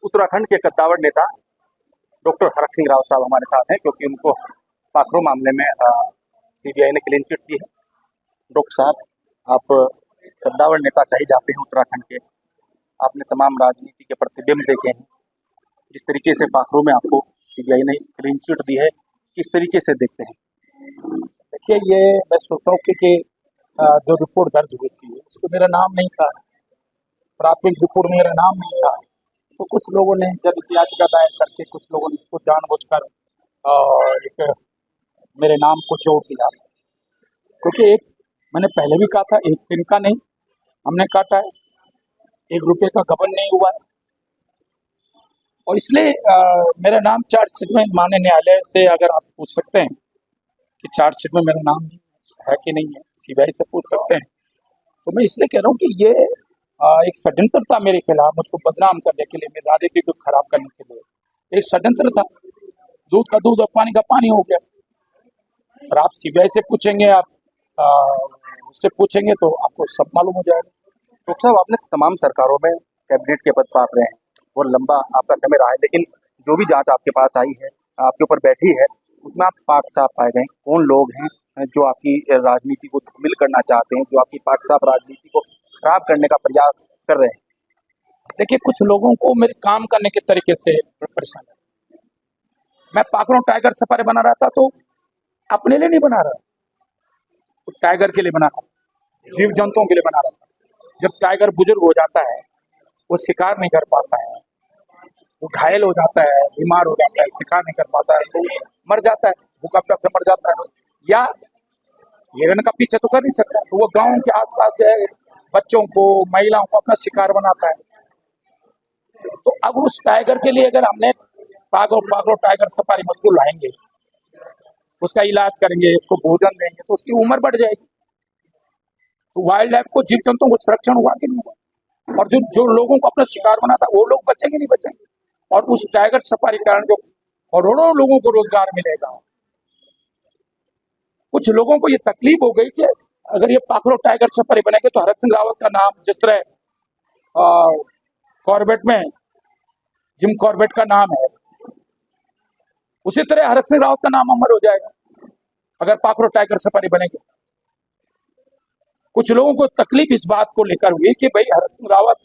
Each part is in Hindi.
उत्तराखंड के कद्दावर नेता डॉक्टर हरक सिंह रावत साहब हमारे साथ हैं, क्योंकि उनको पाखरो मामले में सीबीआई ने क्लीन चिट दी है। डॉक्टर साहब, आप कद्दावर नेता कहे जाते हैं उत्तराखंड के, आपने तमाम राजनीति के प्रतिबिंब देखे हैं। जिस तरीके से पाखरो में आपको सीबीआई ने क्लीन चिट दी है, किस तरीके से देखते हैं? देखिए, ये मैं सोचता हूँ कि जो रिपोर्ट दर्ज हुई थी उसमें मेरा नाम नहीं था, प्राथमिक रिपोर्ट में मेरा नाम नहीं था। तो कुछ लोगों ने जब याचिका दायर करके कुछ लोगों ने इसको जानबूझकर एक मेरे नाम को जोड़ दिया, क्योंकि एक मैंने पहले भी कहा था, एक दिन का नहीं हमने काटा है, 1 रुपये का गबन नहीं हुआ है। और इसलिए मेरा नाम चार्जशीट में माननीय न्यायालय से अगर आप पूछ सकते हैं कि चार्जशीट में मेरा नाम है कि नहीं है, सीबीआई से पूछ सकते हैं। तो मैं इसलिए कह रहा हूँ कि ये एक षड्यंत्र था मेरे खिलाफ, मुझको बदनाम करने के लिए, मेरी राजनीति को खराब करने के लिए एक षड्यंत्र था। दूध का दूध और पानी का पानी हो गया। और आप सीबीआई से पूछेंगे, आप उससे पूछेंगे तो आपको सब मालूम हो जाएगा। डॉक्टर साहब, आपने तमाम सरकारों में कैबिनेट के पद पाप रहे हैं, बहुत लंबा आपका समय रहा है, लेकिन जो भी जांच आपके पास आई है, आपके ऊपर बैठी है, उसमें आप पाक साफ पाए गए। कौन लोग हैं जो आपकी राजनीति को धूमिल करना चाहते हैं, जो आपकी पाक साफ राजनीति को खराब करने का प्रयास कर रहे हैं? देखिए, कुछ लोगों को मेरे काम करने के तरीके से परेशान है। मैं पाखरो टाइगर सफारी बना रहा था तो अपने लिए नहीं बना रहा, तो टाइगर के लिए बना रहा, जीव जंतुओं के लिए बना रहा था। जब टाइगर बुजुर्ग हो जाता है, वो शिकार नहीं कर पाता है, वो घायल हो जाता है, बीमार हो जाता है, शिकार नहीं कर पाता है, तो मर जाता है, भूकंप से मर जाता है, या हिरण का पीछे तो कर नहीं सकता, तो वो गांव के आसपास जो है बच्चों को, महिलाओं को अपना शिकार बनाता है। तो अब उस टाइगर के लिए अगर हमने पाखरो टाइगर सफारी मशरूम लाएंगे, उसका इलाज करेंगे, उसको भोजन देंगे, तो उसकी उम्र बढ़ जाएगी। तो वाइल्ड लाइफ को, जीव जंतुओं को संरक्षण हुआ कि नहीं हुआ? और जो लोगों को अपना शिकार बनाता, वो लोग बचेंगे नहीं बचेंगे? और उस टाइगर सफारी कारण जो करोड़ों लोगों को रोजगार मिलेगा। कुछ लोगों को ये तकलीफ हो गई कि अगर ये पाखरो टाइगर सफारी बनेंगे तो हरक सिंह रावत का नाम, जिस तरह कॉर्बेट में जिम कॉर्बेट का नाम है, उसी तरह हरक सिंह रावत का नाम अमर हो जाएगा अगर पाखरो टाइगर सफारी बनेगी। कुछ लोगों को तकलीफ इस बात को लेकर हुई कि भाई हरक सिंह रावत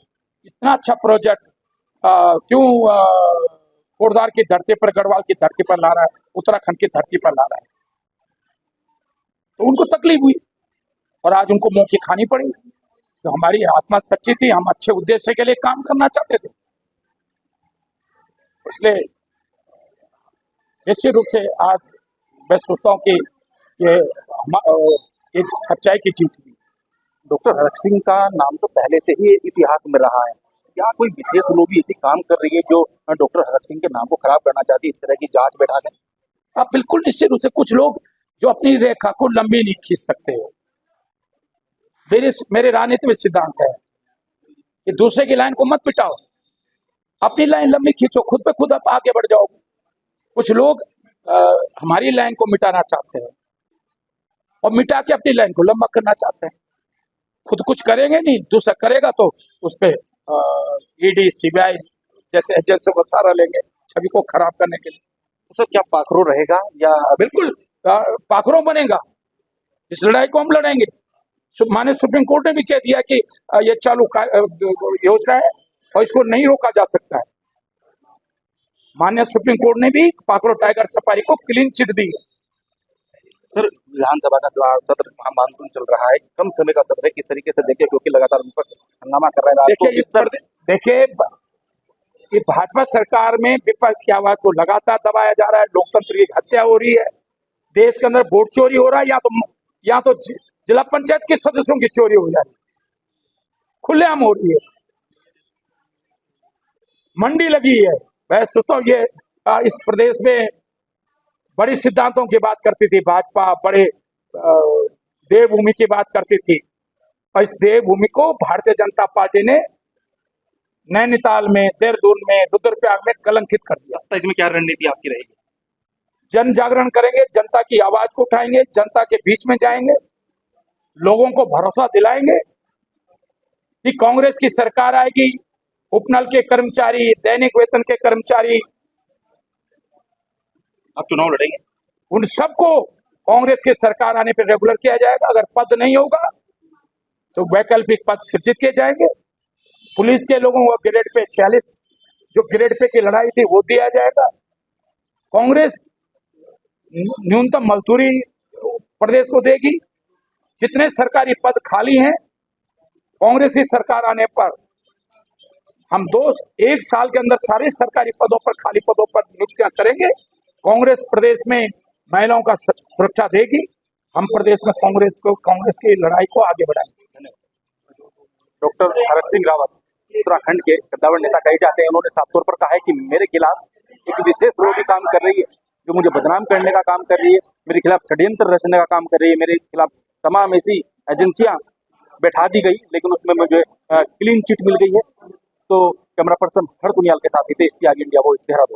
इतना अच्छा प्रोजेक्ट क्यों कोटद्वार की धरती पर, गढ़वाल की धरती पर ला रहा है, उत्तराखंड की धरती पर ला रहा है। तो उनको तकलीफ हुई और आज उनको मुंह की खानी पड़ी। तो हमारी आत्मा सच्ची थी, हम अच्छे उद्देश्य के लिए काम करना चाहते थे, इसलिए निश्चित रूप से आज मैं सोचता हूँ कि ये एक सच्चाई की जीत हुई। डॉक्टर हरक सिंह का नाम तो पहले से ही इतिहास में रहा है, क्या कोई विशेष लोग भी इसी काम कर रही है जो डॉक्टर हरक सिंह के नाम को खराब करना चाहती है, इस तरह की जांच बैठा दें? आप बिल्कुल निश्चित रूप से, कुछ लोग जो अपनी रेखा को लंबी नहीं खींच सकते हो। मेरे राजनीति में सिद्धांत है कि दूसरे की लाइन को मत मिटाओ, अपनी लाइन लंबी खींचो, खुद पे खुद आप आगे बढ़ जाओ। कुछ लोग हमारी लाइन को मिटाना चाहते हैं और मिटा के अपनी लाइन को लंबा करना चाहते हैं। खुद कुछ करेंगे नहीं, दूसरा करेगा तो उस पर ईडी, सीबीआई जैसे एजेंसियों का सहारा लेंगे छवि को खराब करने के लिए। तो सर, क्या पाखरो रहेगा या? बिल्कुल पाखरो बनेगा। इस लड़ाई को हम लड़ेंगे। माननीय सुप्रीम कोर्ट ने भी कह दिया कि ये चालू योजना है और इसको नहीं रोका जा सकता है। माननीय सुप्रीम कोर्ट ने भी पाखरो टाइगर सफारी को क्लीन चिट दी है। सर, विधानसभा का सत्र, मानसून चल रहा है, कम समय का सत्र है, किस तरीके से देखे, क्योंकि लगातार विपक्ष हंगामा कर रहा है। देखिए, ये भाजपा सरकार में विपक्ष की आवाज को लगातार दबाया जा रहा है, लोकतंत्र की हत्या हो रही है, देश के अंदर वोट चोरी हो रहा है, या तो जिला पंचायत के सदस्यों की चोरी हो जा रही है, खुलेआम हो रही है, मंडी लगी है। मैं सोचता हूँ ये इस प्रदेश में बड़ी सिद्धांतों की बात करती थी भाजपा, बड़े देवभूमि की बात करती थी, और इस देवभूमि को भारतीय जनता पार्टी ने नैनीताल में, देहरादून में, रुद्रप्रयाग में कलंकित कर दिया। 27 में क्या रणनीति आपकी रहेगी? जन जागरण करेंगे, जनता की आवाज को उठाएंगे, जनता के बीच में जाएंगे, लोगों को भरोसा दिलाएंगे कि कांग्रेस की सरकार आएगी उपनल के कर्मचारी, दैनिक वेतन के कर्मचारी, आप चुनाव लड़ेंगे? उन सबको कांग्रेस की सरकार आने पर रेगुलर किया जाएगा। अगर पद नहीं होगा तो वैकल्पिक पद सृजित किए जाएंगे। पुलिस के लोगों को ग्रेड पे 46 जो ग्रेड पे की लड़ाई थी वो दिया जाएगा। कांग्रेस न्यूनतम मजदूरी प्रदेश को देगी। जितने सरकारी पद खाली हैं, कांग्रेस की सरकार आने पर हम 1 साल के अंदर सारे सरकारी पदों पर, खाली पदों पर नियुक्तियां करेंगे। कांग्रेस प्रदेश में महिलाओं का सुरक्षा देगी। हम प्रदेश में कांग्रेस की लड़ाई को आगे बढ़ाएंगे। डॉक्टर हरक सिंह रावत उत्तराखंड के कद्दावर नेता कहे जाते हैं। उन्होंने साफ तौर पर कहा है कि मेरे खिलाफ एक विशेष विरोधी काम कर रही है, जो मुझे बदनाम करने का काम कर रही है, मेरे खिलाफ षड्यंत्र रचने का काम कर रही है। मेरे खिलाफ तमाम ऐसी एजेंसियां बैठा दी गई, लेकिन उसमें मुझे क्लीन चिट मिल गई है। तो कैमरा पर्सन हर्ष उनियाल के साथ हितेश त्यागी, इंडिया वॉइस, देहरादून।